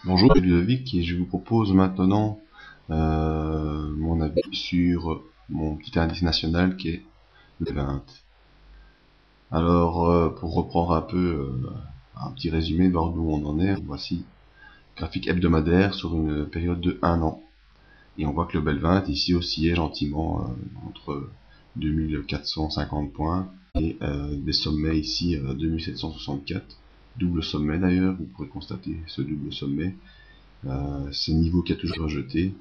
Bonjour, c'est Ludovic et je vous propose maintenant mon avis sur mon petit indice national qui est le 20. Alors, pour reprendre un peu un petit résumé de voir d'où on en est, voici graphique hebdomadaire sur une période de 1 an. Et on voit que le Bel 20 ici oscillait gentiment entre 2450 points et des sommets ici 2764. Double sommet d'ailleurs, vous pourrez constater ce double sommet. Ce niveau qui a toujours rejeté.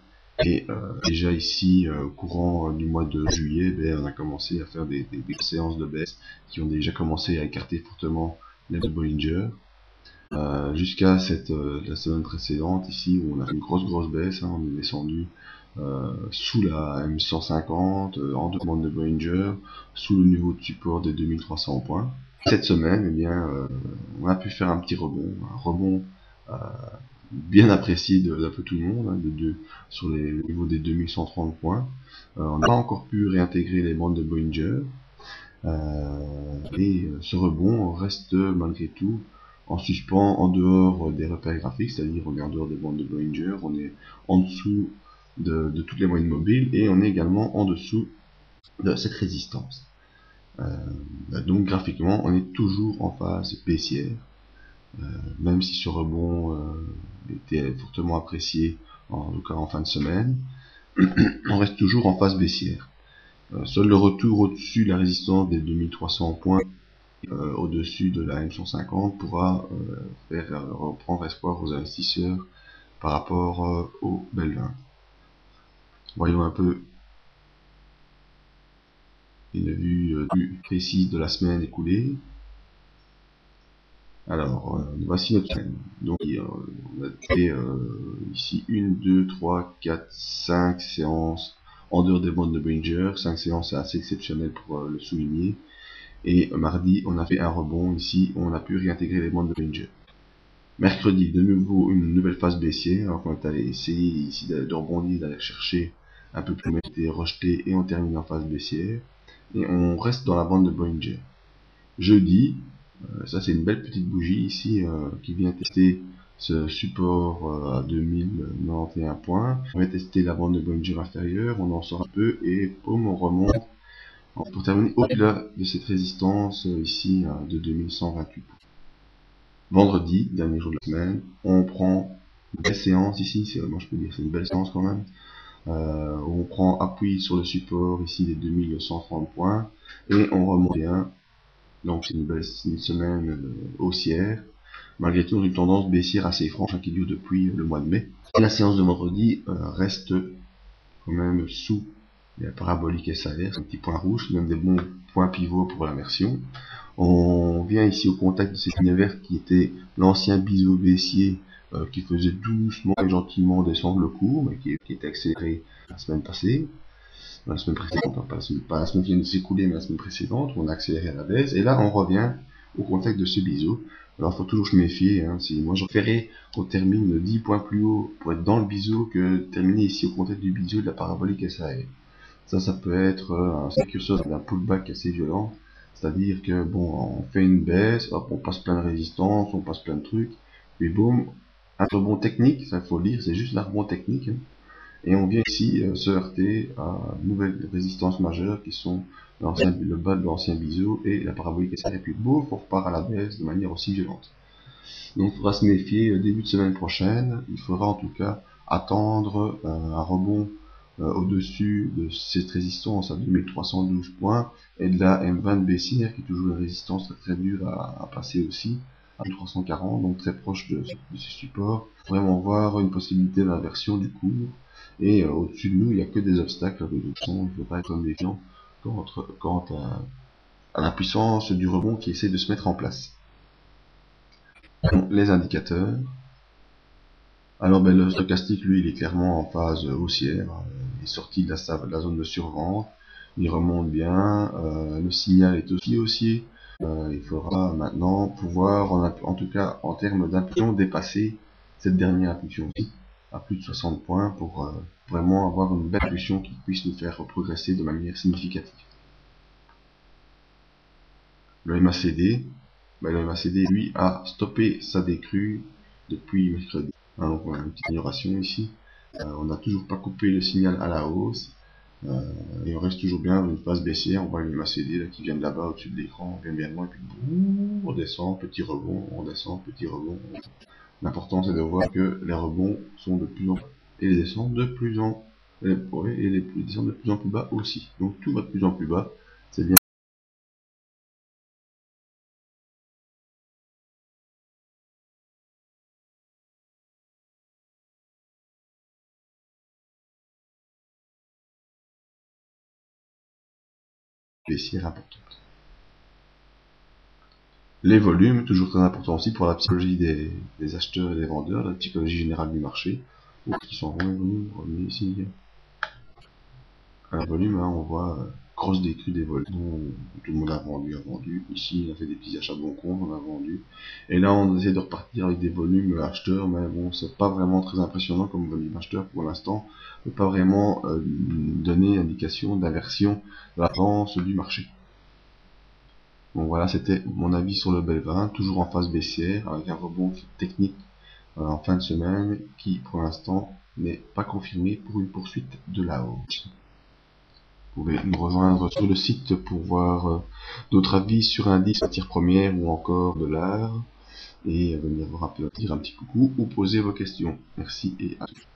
Et déjà ici, au courant du mois de juillet, on a commencé à faire des séances de baisse qui ont déjà commencé à écarter fortement les de Bollinger. Jusqu'à la semaine précédente ici où on a fait une grosse baisse, hein, on est descendu sous la M150, en demande de Bollinger, sous le niveau de support des 2300 points. Cette semaine, on a pu faire un petit rebond bien apprécié d'un peu tout le monde, hein, sur les niveaux des 2130 points. On n'a pas encore pu réintégrer les bandes de Bollinger, ce rebond reste malgré tout en suspens en dehors des repères graphiques, c'est-à-dire on est en dehors des bandes de Bollinger, on est en dessous de toutes les moyennes mobiles et on est également en dessous de cette résistance. Donc graphiquement, on est toujours en phase baissière. Même si ce rebond était fortement apprécié, en tout cas en fin de semaine, on reste toujours en phase baissière. Seul le retour au-dessus de la résistance des 2300 points, au-dessus de la M150, pourra faire reprendre espoir aux investisseurs par rapport au Bel 20. Voyons un peu une vue plus précise de la semaine écoulée. Alors, voici notre semaine. Donc, on a fait ici 1, 2, 3, 4, 5 séances en dehors des bandes de Bollinger. 5 séances, c'est assez exceptionnel pour le souligner. Et mardi, on a fait un rebond ici, on a pu réintégrer les bandes de Bollinger. Mercredi, de nouveau une nouvelle phase baissière. Alors, on est allé essayer ici de rebondir, d'aller chercher un peu plus, mais été rejeté et on termine en phase baissière. Et on reste dans la bande de Bollinger. Jeudi, ça c'est une belle petite bougie ici qui vient tester ce support à 2091 points. On va tester la bande de Bollinger inférieure, on en sort un peu et boum, on remonte pour terminer au-delà de cette résistance ici de 2128 points. Vendredi, dernier jour de la semaine, on prend une belle séance ici, moi je peux dire c'est une belle séance quand même. On prend appui sur le support ici des 2130 points et on remonte bien. Donc c'est une semaine haussière, malgré tout une tendance baissière assez franche qui dure depuis le mois de mai. Et la séance de vendredi reste quand même sous la parabolique SAR, c'est un petit point rouge, même des bons points pivots pour l'inversion. On vient ici au contact de cette ligne verte qui était l'ancien biseau baissier qui faisait doucement et gentiment descendre le cours, mais qui était accéléré la semaine passée. La semaine précédente, pas la semaine qui vient de s'écouler, mais la semaine précédente, où on a accéléré à la baisse, et là on revient au contact de ce biseau. Alors il faut toujours se méfier, hein, si moi je préférais qu'on termine 10 points plus haut pour être dans le biseau que terminer ici au contact du biseau de la parabolique SAR. Ça peut être un précurseur d'un pullback assez violent, c'est-à-dire que bon, on fait une baisse, hop, on passe plein de résistances, on passe plein de trucs, puis boum, un rebond technique, ça faut le dire, c'est juste un rebond technique, hein. Et on vient ici se heurter à de nouvelles résistances majeures qui sont le bas de l'ancien biseau et la parabolique SR. Et puis boum, on repart à la baisse de manière aussi violente. Donc il faudra se méfier début de semaine prochaine. Il faudra en tout cas attendre un rebond au-dessus de cette résistance à 2312 points et de la M20 baissière qui est toujours une résistance très dure à passer aussi à 340, donc très proche de ces supports. Vraiment voir une possibilité d'inversion du cours. Et au-dessus de nous, il n'y a que des obstacles de toute façon, il ne faut pas être méfiant quant à la puissance du rebond qui essaie de se mettre en place. Donc, les indicateurs. Alors le stochastique, lui, il est clairement en phase haussière. Il est sorti de la zone de survente. Il remonte bien. Le signal est aussi haussier. Il faudra maintenant pouvoir, en tout cas en termes d'impulsion, dépasser cette dernière impulsion à plus de 60 points pour vraiment avoir une belle impulsion qui puisse nous faire progresser de manière significative. Le MACD, le MACD lui a stoppé sa décrue depuis mercredi. Donc voilà, une petite amélioration ici. On n'a toujours pas coupé le signal à la hausse. Et on reste toujours bien dans une phase baissière. On voit les MACD là, qui viennent là-bas au-dessus de l'écran, on vient bien loin, et puis boum, on descend, petit rebond, on descend, petit rebond. L'important c'est de voir que les rebonds sont de plus en plus et les descentes de plus en et les descentes de plus en plus bas aussi. Donc tout va de plus en plus bas, c'est bien. Baissière importante. Les volumes, toujours très important aussi pour la psychologie des acheteurs et des vendeurs, la psychologie générale du marché. Qui sont revenus ici. Un volume, hein, on voit grosse décrue des volumes. Tout le monde a vendu. Ici, on a fait des petits achats de bon compte, on a vendu. Et là, on essaie de repartir avec des volumes acheteurs, mais bon, c'est pas vraiment très impressionnant comme volume acheteur pour l'instant. Ne peut pas vraiment donner indication d'inversion de la tendance du marché. Donc voilà, c'était mon avis sur le BEL20, toujours en phase baissière, avec un rebond technique en fin de semaine, qui pour l'instant n'est pas confirmé pour une poursuite de la hausse. Vous pouvez nous rejoindre sur le site pour voir d'autres avis sur indices, matières premières ou encore de l'art, et venir voir un peu, dire un petit coucou ou poser vos questions. Merci et à tous.